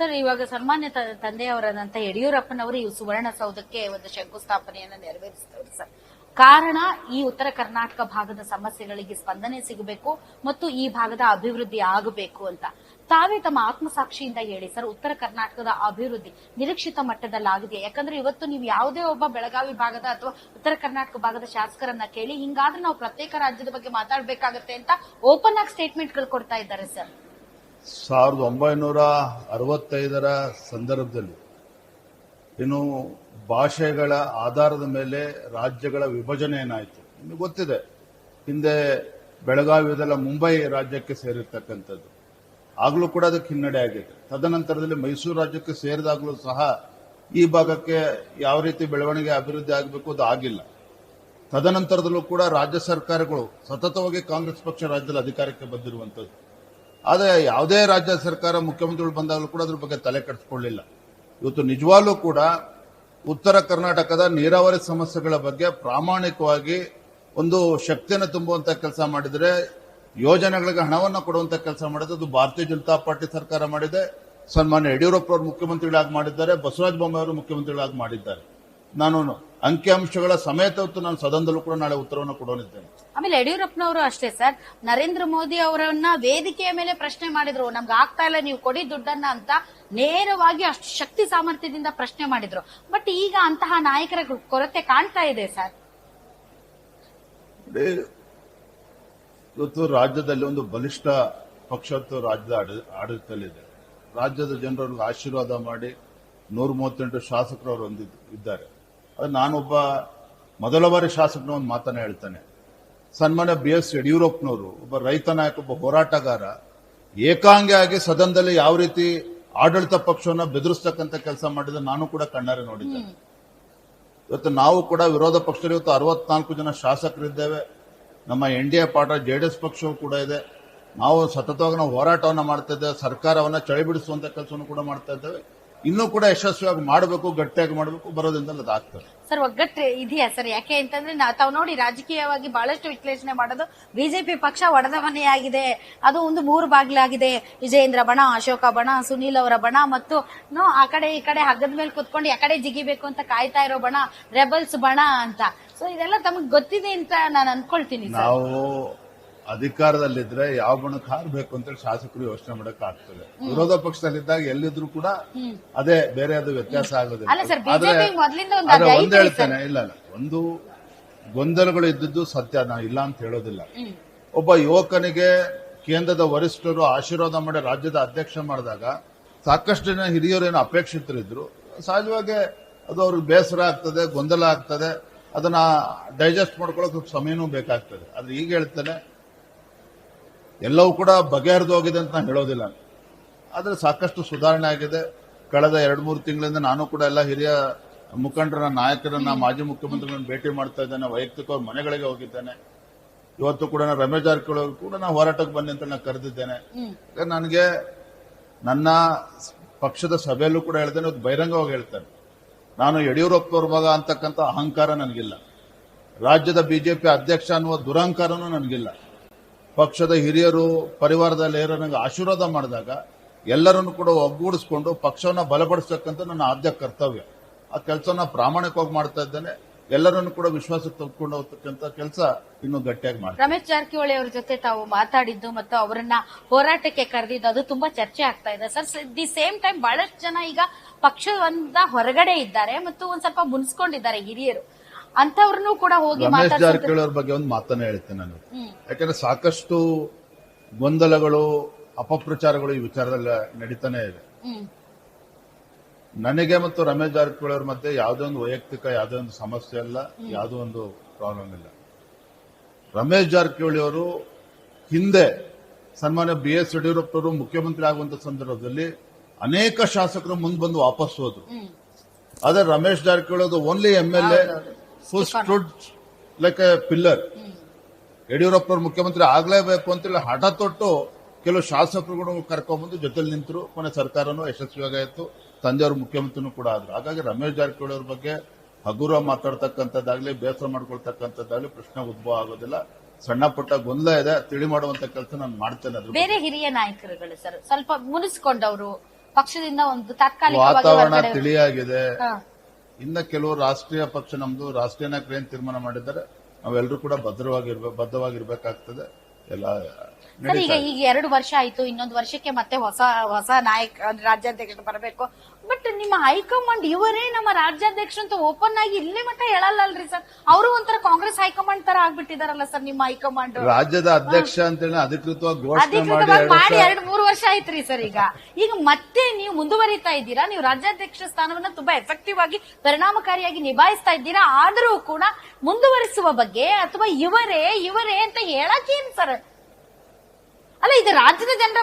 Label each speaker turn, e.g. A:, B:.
A: Sir, ಇವಾಗ ಸನ್ಮಾನ್ಯ ತಂದೆಯವರಾದಂತ ಯಡಿಯೂರಪ್ಪನವರು ಈ ಸುವರ್ಣಸೌಧಕ್ಕೆ ಒಂದು ಶಂಕುಸ್ಥಾಪನೆಯನ್ನು ನೆರವೇರಿಸಿದವರು ಸರ್. ಕಾರಣ ಈ ಉತ್ತರ ಕರ್ನಾಟಕ ಭಾಗದ ಸಮಸ್ಯೆಗಳಿಗೆ ಸ್ಪಂದನೆ ಸಿಗಬೇಕು ಮತ್ತು ಈ ಭಾಗದ ಅಭಿವೃದ್ಧಿ ಆಗಬೇಕು ಅಂತ. ತಾವೇ ತಮ್ಮ ಆತ್ಮಸಾಕ್ಷಿಯಿಂದ ಹೇಳಿ ಸರ್, ಉತ್ತರ ಕರ್ನಾಟಕದ ಅಭಿವೃದ್ಧಿ ನಿರೀಕ್ಷಿತ ಮಟ್ಟದಲ್ಲಾಗಿದೆ? ಯಾಕಂದ್ರೆ ಇವತ್ತು ನೀವು ಯಾವುದೇ ಒಬ್ಬ ಬೆಳಗಾವಿ ಭಾಗದ ಅಥವಾ ಉತ್ತರ ಕರ್ನಾಟಕ ಭಾಗದ ಶಾಸಕರನ್ನ ಕೇಳಿ ಹಿಂಗಾದ್ರೆ ನಾವು ಪ್ರತ್ಯೇಕ ರಾಜ್ಯದ ಬಗ್ಗೆ ಮಾತಾಡ್ಬೇಕಾಗತ್ತೆ ಅಂತ ಓಪನ್ ಆಗಿ ಸ್ಟೇಟ್ಮೆಂಟ್ಗಳು ಕೊಡ್ತಾ ಇದ್ದಾರೆ ಸರ್.
B: 1965 ಸಂದರ್ಭದಲ್ಲಿ ಇನ್ನು ಭಾಷೆಗಳ ಆಧಾರದ ಮೇಲೆ ರಾಜ್ಯಗಳ ವಿಭಜನೆ ಏನಾಯಿತು ನಿಮಗೆ ಗೊತ್ತಿದೆ. ಹಿಂದೆ ಬೆಳಗಾವಿಯದೆಲ್ಲ ಮುಂಬೈ ರಾಜ್ಯಕ್ಕೆ ಸೇರಿರ್ತಕ್ಕಂಥದ್ದು, ಆಗ್ಲೂ ಕೂಡ ಅದಕ್ಕೆ ಹಿನ್ನಡೆ ಆಗಿದೆ. ತದನಂತರದಲ್ಲಿ ಮೈಸೂರು ರಾಜ್ಯಕ್ಕೆ ಸೇರಿದಾಗಲೂ ಸಹ ಈ ಭಾಗಕ್ಕೆ ಯಾವ ರೀತಿ ಬೆಳವಣಿಗೆ ಅಭಿವೃದ್ಧಿ ಆಗಬೇಕು ಅದು ಆಗಿಲ್ಲ. ತದನಂತರದಲ್ಲೂ ಕೂಡ ರಾಜ್ಯ ಸರ್ಕಾರಗಳು ಸತತವಾಗಿ ಕಾಂಗ್ರೆಸ್ ಪಕ್ಷ ರಾಜ್ಯದಲ್ಲಿ ಅಧಿಕಾರಕ್ಕೆ ಬಂದಿರುವಂತದ್ದು. ಆದರೆ ಯಾವುದೇ ರಾಜ್ಯ ಸರ್ಕಾರ ಮುಖ್ಯಮಂತ್ರಿಗಳು ಬಂದಾಗಲೂ ಕೂಡ ಅದ್ರ ಬಗ್ಗೆ ತಲೆ ಕೆಡಿಸಿಕೊಳ್ಳಿಲ್ಲ. ಇವತ್ತು ನಿಜವಾಗ್ಲೂ ಕೂಡ ಉತ್ತರ ಕರ್ನಾಟಕದ ನೀರಾವರಿ ಸಮಸ್ಯೆಗಳ ಬಗ್ಗೆ ಪ್ರಾಮಾಣಿಕವಾಗಿ ಒಂದು ಶಕ್ತಿಯನ್ನು ತುಂಬುವಂತ ಕೆಲಸ ಮಾಡಿದರೆ, ಯೋಜನೆಗಳಿಗೆ ಹಣವನ್ನು ಕೊಡುವಂತ ಕೆಲಸ ಮಾಡಿದ್ರೆ ಅದು ಭಾರತೀಯ ಜನತಾ ಪಾರ್ಟಿ ಸರ್ಕಾರ ಮಾಡಿದೆ. ಸನ್ಮಾನ್ಯ ಯಡಿಯೂರಪ್ಪ ಅವರು ಮುಖ್ಯಮಂತ್ರಿಗಳಾಗಿ ಮಾಡಿದ್ದಾರೆ, ಬಸವರಾಜ ಬೊಮ್ಮಾಯಿ ಅವರು ಮುಖ್ಯಮಂತ್ರಿಗಳಾಗಿ ಮಾಡಿದ್ದಾರೆ. ನಾನು ಅಂಕಿಅಂಶಗಳ ಸಮೇತ ನಾನು ಸದನದಲ್ಲೂ ಕೂಡ ನಾಳೆ ಉತ್ತರವನ್ನು ಕೊಡೋನಿದ್ದೇನೆ.
A: ಆಮೇಲೆ ಯಡಿಯೂರಪ್ಪನವರು ಅಷ್ಟೇ ಸರ್, ನರೇಂದ್ರ ಮೋದಿ ಅವರನ್ನ ವೇದಿಕೆಯ ಮೇಲೆ ಪ್ರಶ್ನೆ ಮಾಡಿದ್ರು, ನಮ್ಗೆ ಆಗ್ತಾ ಇಲ್ಲ ನೀವು ಕೊಡಿ ದುಡ್ಡನ್ನ ಅಂತ ನೇರವಾಗಿ ಅಷ್ಟು ಶಕ್ತಿ ಸಾಮರ್ಥ್ಯದಿಂದ ಪ್ರಶ್ನೆ ಮಾಡಿದ್ರು. ಬಟ್ ಈಗ ಅಂತಹ ನಾಯಕರ ಕೊರತೆ ಕಾಣ್ತಾ ಇದೆ ಸರ್.
B: ಇವತ್ತು ರಾಜ್ಯದಲ್ಲಿ ಒಂದು ಬಲಿಷ್ಠ ಪಕ್ಷ ರಾಜ್ಯದ ಆಡಳಿತದಲ್ಲಿದೆ. ರಾಜ್ಯದ ಜನರನ್ನು ಆಶೀರ್ವಾದ ಮಾಡಿ 138 ಶಾಸಕರು ಅವರು ಇದ್ದಾರೆ. ಅದು ನಾನೊಬ್ಬ ಮೊದಲ ಬಾರಿ ಶಾಸಕನ ಒಂದು ಮಾತನ್ನ ಹೇಳ್ತಾನೆ. ಸನ್ಮಾನ್ಯ BS ಯಡಿಯೂರಪ್ಪನವರು ಒಬ್ಬ ರೈತ ನಾಯಕ, ಒಬ್ಬ ಹೋರಾಟಗಾರ, ಏಕಾಂಗಿಯಾಗಿ ಸದನದಲ್ಲಿ ಯಾವ ರೀತಿ ಆಡಳಿತ ಪಕ್ಷವನ್ನ ಬೆದರಿಸ್ತಕ್ಕಂಥ ಕೆಲಸ ಮಾಡಿದ್ರೆ ನಾನು ಕೂಡ ಕಣ್ಣಾರೆ ನೋಡಿದ್ದೇನೆ. ಇವತ್ತು ನಾವು ಕೂಡ ವಿರೋಧ ಪಕ್ಷದಲ್ಲಿ ಇವತ್ತು 64 ಜನ ಶಾಸಕರಿದ್ದೇವೆ. ನಮ್ಮ NDA ಪಾರ್ಟಿ JDS ಪಕ್ಷವೂ ಕೂಡ ಇದೆ. ನಾವು ಸತತವಾಗಿ ನಾವು ಹೋರಾಟವನ್ನ ಮಾಡ್ತಾ ಇದ್ದೇವೆ. ಸರ್ಕಾರವನ್ನ ಚಳಿಬಿಡಿಸುವಂತ ಕೆಲಸವನ್ನು ಕೂಡ ಮಾಡ್ತಾ ಇದ್ದೇವೆ. ಇನ್ನೂ ಕೂಡ ಯಶಸ್ವಿಯಾಗಿ ಮಾಡಬೇಕು, ಗಟ್ಟಿಯಾಗಿ ಮಾಡಬೇಕು. ಬರೋದ್ರಿಂದ ಅದು ಆಗ್ತದೆ
A: ಸರ್. ಒಗ್ಗಟ್ಟು ಇದೆಯಾ ಸರ್? ಯಾಕೆ ಅಂತಂದ್ರೆ ತಾವು ನೋಡಿ, ರಾಜಕೀಯವಾಗಿ ಬಹಳಷ್ಟು ವಿಶ್ಲೇಷಣೆ ಮಾಡೋದು ಬಿಜೆಪಿ ಪಕ್ಷ ಒಡೆದ ಮನೆಯಾಗಿದೆ, ಅದು ಒಂದು 3 ಬಾಗಿಲಾಗಿದೆ. ವಿಜಯೇಂದ್ರ ಬಣ, ಅಶೋಕ ಬಣ, ಸುನೀಲ್ ಅವರ ಬಣ ಮತ್ತು ಆ ಕಡೆ ಈ ಕಡೆ ಹಗ್ಗದ ಮೇಲೆ ಕುತ್ಕೊಂಡು ಆ ಕಡೆ ಜಿಗಿಬೇಕು ಅಂತ ಕಾಯ್ತಾ ಇರೋ ಬಣ ರೆಬಲ್ಸ್ ಬಣ ಅಂತ. ಸೊ ಇದೆಲ್ಲ ತಮಗೆ ಗೊತ್ತಿದೆ ಅಂತ ನಾನು ಅನ್ಕೊಳ್ತೀನಿ.
B: ನಾವು ಅಧಿಕಾರದಲ್ಲಿದ್ರೆ ಯಾವ ಬಣಕ್ಕೆ ಹಾರಬೇಕು ಅಂತೇಳಿ ಶಾಸಕರು ಯೋಚನೆ ಮಾಡಕ್ ಆಗ್ತದೆ. ವಿರೋಧ ಪಕ್ಷದಲ್ಲಿದ್ದಾಗ ಎಲ್ಲಿದ್ರು ಕೂಡ ಅದೇ ಬೇರೆ ಅದು ವ್ಯತ್ಯಾಸ ಆಗೋದಿಲ್ಲ. ಒಂದ್ ಹೇಳ್ತೇನೆ, ಇಲ್ಲ ಒಂದು ಗೊಂದಲಗಳು ಇದ್ದದ್ದು ಸತ್ಯ, ನಾ ಇಲ್ಲ ಅಂತ ಹೇಳೋದಿಲ್ಲ. ಒಬ್ಬ ಯುವಕನಿಗೆ ಕೇಂದ್ರದ ವರಿಷ್ಠರು ಆಶೀರ್ವಾದ ಮಾಡಿ ರಾಜ್ಯದ ಅಧ್ಯಕ್ಷ ಮಾಡಿದಾಗ ಸಾಕಷ್ಟು ಜನ ಹಿರಿಯರೇನು ಅಪೇಕ್ಷಿತರಿದ್ರು. ಸಹಜವಾಗಿ ಅದು ಅವ್ರಿಗೆ ಬೇಸರ ಆಗ್ತದೆ, ಗೊಂದಲ ಆಗ್ತದೆ. ಅದನ್ನ ಡೈಜೆಸ್ಟ್ ಮಾಡ್ಕೊಳ್ಳೋಕೆ ಸಮಯನೂ ಬೇಕಾಗ್ತದೆ. ಆದ್ರೆ ಈಗ ಹೇಳ್ತೇನೆ, ಎಲ್ಲವೂ ಕೂಡ ಬಗೆಹರಿದು ಹೋಗಿದೆ ಅಂತ ನಾನು ಹೇಳೋದಿಲ್ಲ. ಆದ್ರೆ ಸಾಕಷ್ಟು ಸುಧಾರಣೆ ಆಗಿದೆ. ಕಳೆದ 2-3 ತಿಂಗಳಿಂದ ನಾನು ಕೂಡ ಎಲ್ಲ ಹಿರಿಯ ಮುಖಂಡರ, ನಾಯಕರನ್ನ, ಮಾಜಿ ಮುಖ್ಯಮಂತ್ರಿಗಳನ್ನ ಭೇಟಿ ಮಾಡ್ತಾ ಇದ್ದೇನೆ. ವೈಯಕ್ತಿಕವಾಗಿ ಮನೆಗಳಿಗೆ ಹೋಗಿದ್ದೇನೆ. ಇವತ್ತು ಕೂಡ ರಮೇಶ್ ಜಾರಕಿಹೊಳಿ ಅವರು ಕೂಡ ನಾನು ಹೋರಾಟಕ್ಕೆ ಬನ್ನಿ ಅಂತ ನಾನು ಕರೆದಿದ್ದೇನೆ. ನನಗೆ ನನ್ನ ಪಕ್ಷದ ಸಭೆಯಲ್ಲೂ ಕೂಡ ಹೇಳ್ತೇನೆ, ಬಹಿರಂಗವಾಗಿ ಹೇಳ್ತೇನೆ, ನಾನು ಯಡಿಯೂರಪ್ಪನವ್ರ ಮಗ ಅಂತಕ್ಕಂಥ ಅಹಂಕಾರ ನನಗಿಲ್ಲ. ರಾಜ್ಯದ ಬಿಜೆಪಿ ಅಧ್ಯಕ್ಷ ಅನ್ನುವ ದುರಹಂಕಾರನೂ ನನಗಿಲ್ಲ. ಪಕ್ಷದ ಹಿರಿಯರು, ಪರಿವಾರದಲ್ಲಿ ನನಗೆ ಆಶೀರ್ವಾದ ಮಾಡಿದಾಗ ಎಲ್ಲರನ್ನು ಕೂಡ ಒಗ್ಗೂಡಿಸಿಕೊಂಡು ಪಕ್ಷವನ್ನ ಬಲಪಡಿಸತಕ್ಕಂಥ ನನ್ನ ಆದ್ಯ ಕರ್ತವ್ಯ. ಆ ಕೆಲಸನ ಪ್ರಾಮಾಣಿಕವಾಗಿ ಮಾಡ್ತಾ ಇದ್ದೇನೆ. ಎಲ್ಲರನ್ನು ಕೂಡ ವಿಶ್ವಾಸಕ್ಕೆ ತೆಗೆದುಕೊಂಡು ಹೋಗ್ತಕ್ಕಂಥ ಕೆಲಸ ಇನ್ನೂ ಗಟ್ಟಿಯಾಗಿ ಮಾಡ್ತಾರೆ.
A: ರಮೇಶ್ ಜಾರಕಿಹೊಳಿ ಅವರ ಜೊತೆ ತಾವು ಮಾತಾಡಿದ್ದು ಮತ್ತು ಅವರನ್ನ ಹೋರಾಟಕ್ಕೆ ಕರೆದಿದ್ದು ಅದು ತುಂಬಾ ಚರ್ಚೆ ಆಗ್ತಾ ಇದೆ ಸರ್. ದಿ ಸೇಮ್ ಟೈಮ್ ಬಹಳಷ್ಟು ಜನ ಈಗ ಪಕ್ಷದ ಹೊರಗಡೆ ಇದ್ದಾರೆ ಮತ್ತು ಒಂದ್ ಸ್ವಲ್ಪ ಮುನ್ಸ್ಕೊಂಡಿದ್ದಾರೆ ಹಿರಿಯರು. ಅಂತವ್ರನ್ನು ಕೂಡ ಹೋಗಿ
B: ರಮೇಶ್ ಜಾರಕಿಹೊಳಿ ಅವ್ರ ಬಗ್ಗೆ ಒಂದು ಮಾತನ್ನ ಹೇಳ್ತೇನೆ ನಾನು. ಯಾಕಂದ್ರೆ ಸಾಕಷ್ಟು ಗೊಂದಲಗಳು, ಅಪಪ್ರಚಾರಗಳು ಈ ವಿಚಾರದಲ್ಲಿ ನಡೀತಾನೆ ಇದೆ. ನನಗೆ ಮತ್ತು ರಮೇಶ್ ಜಾರಕಿಹೊಳಿ ಅವ್ರ ಮಧ್ಯೆ ಯಾವುದೇ ಒಂದು ವೈಯಕ್ತಿಕ ಯಾವುದೇ ಒಂದು ಸಮಸ್ಯೆ ಇಲ್ಲ, ಯಾವುದೋ ಒಂದು ಪ್ರಾಬ್ಲಮ್ ಇಲ್ಲ. ರಮೇಶ್ ಜಾರಕಿಹೊಳಿ ಅವರು ಹಿಂದೆ ಸನ್ಮಾನ್ಯ BS ಯಡಿಯೂರಪ್ಪನವರು ಮುಖ್ಯಮಂತ್ರಿ ಆಗುವಂತ ಸಂದರ್ಭದಲ್ಲಿ ಅನೇಕ ಶಾಸಕರು ಮುಂದೆ ಬಂದು ವಾಪಸ್ ಹೋದ್ರು. ಆದ್ರೆ Ramesh Jarkiholi only MLA who stood like a pillar. ಯಡಿಯೂರಪ್ಪನವರು ಮುಖ್ಯಮಂತ್ರಿ ಆಗ್ಲೇಬೇಕು ಅಂತೇಳಿ ಹಠ ತೊಟ್ಟು ಕೆಲವು ಶಾಸಕರುಗಳು ಕರ್ಕೊಂಡ್ಬಂದು ಜೊತೆಲಿ ನಿಂತರು. ಕೊನೆ ಸರ್ಕಾರನೂ ಯಶಸ್ವಿಯಾಗಾಯಿತು. ತಂದೆಯವರು ಮುಖ್ಯಮಂತ್ರಿನೂ ಕೂಡ ಆದ್ರು. ಹಾಗಾಗಿ ರಮೇಶ್ ಜಾರಕಿಹೊಳಿ ಅವ್ರ ಬಗ್ಗೆ ಹಗುರ ಮಾತಾಡ್ತಕ್ಕಂಥದ್ದಾಗ್ಲಿ, ಬೇಸರ ಮಾಡ್ಕೊಳ್ತಕ್ಕಂಥದ್ದಾಗ್ಲಿ ಪ್ರಶ್ನೆ ಉದ್ಭವ ಆಗೋದಿಲ್ಲ. ಸಣ್ಣ ಪುಟ್ಟ ಗೊಂದಲ ಇದೆ, ತಿಳಿ ಮಾಡುವಂತ ಕೆಲಸ ನಾನು ಮಾಡ್ತೇನೆ.
A: ಬೇರೆ ಹಿರಿಯ ನಾಯಕರುಗಳು ಸರ್ ಸ್ವಲ್ಪ ಮುನಿಸ್ಕೊಂಡವರು ಪಕ್ಷದಿಂದ ಒಂದು ತಾತ್ಕಾಲಿಕವಾಗಿ
B: ವಾತಾವರಣ
A: ಹೊರಗಡೆ-
B: ತಿಳಿಯಾಗಿದೆ.
A: ಹಾ.
B: ಇನ್ನ ಕೆಲವು ರಾಷ್ಟ್ರೀಯ ಪಕ್ಷ ನಮ್ದು ರಾಷ್ಟ್ರೀಯ ನಾಯಕರು ಏನ್ ತೀರ್ಮಾನ ಮಾಡಿದ್ದಾರೆ ನಾವೆಲ್ಲರೂ ಕೂಡ ಬದ್ಧವಾಗಿರ್ಬೇಕಾಗ್ತದೆ. ಎಲ್ಲ
A: ಸರ್ ಈಗ 2 ವರ್ಷ ಆಯ್ತು, ಇನ್ನೊಂದು ವರ್ಷಕ್ಕೆ ಮತ್ತೆ ಹೊಸ ನಾಯಕ ರಾಜ್ಯಾಧ್ಯಕ್ಷರು ಬರಬೇಕು. ಬಟ್ ನಿಮ್ಮ ಹೈಕಮಾಂಡ್ ಇವರೇ ನಮ್ಮ ರಾಜ್ಯಾಧ್ಯಕ್ಷ ಅಂತ ಓಪನ್ ಆಗಿ ಇಲ್ಲೇ ಮಟ್ಟ ಹೇಳಲ್ಲಲ್ರಿ ಸರ್. ಅವರು ಒಂಥರ ಕಾಂಗ್ರೆಸ್ ಹೈಕಮಾಂಡ್ ತರ ಆಗ್ಬಿಟ್ಟಿದಾರಲ್ಲ ಸರ್ ನಿಮ್ಮ ಹೈಕಮಾಂಡ್.
B: ರಾಜ್ಯದ ಅಧ್ಯಕ್ಷ ಅಂತೇಳಿ ಅಧಿಕೃತವಾಗಿ ಘೋಷಣೆ
A: ಮಾಡಿ 2-3 ವರ್ಷ ಆಯ್ತ್ರಿ ಸರ್. ಈಗ ಮತ್ತೆ ನೀವು ಮುಂದುವರಿತಾ ಇದ್ದೀರಾ, ನೀವು ರಾಜ್ಯಾಧ್ಯಕ್ಷ ಸ್ಥಾನವನ್ನ ತುಂಬಾ ಎಫೆಕ್ಟಿವ್ ಆಗಿ ಪರಿಣಾಮಕಾರಿಯಾಗಿ ನಿಭಾಯಿಸ್ತಾ ಇದ್ದೀರಾ. ಆದರೂ ಕೂಡ ಮುಂದುವರಿಸುವ ಬಗ್ಗೆ ಅಥವಾ ಇವರೇ ಅಂತ ಹೇಳಕ್ಕೇನ್ ಸರ್? ಅಲ್ಲ, ಇದು ರಾಜ್ಯದ ಜನರ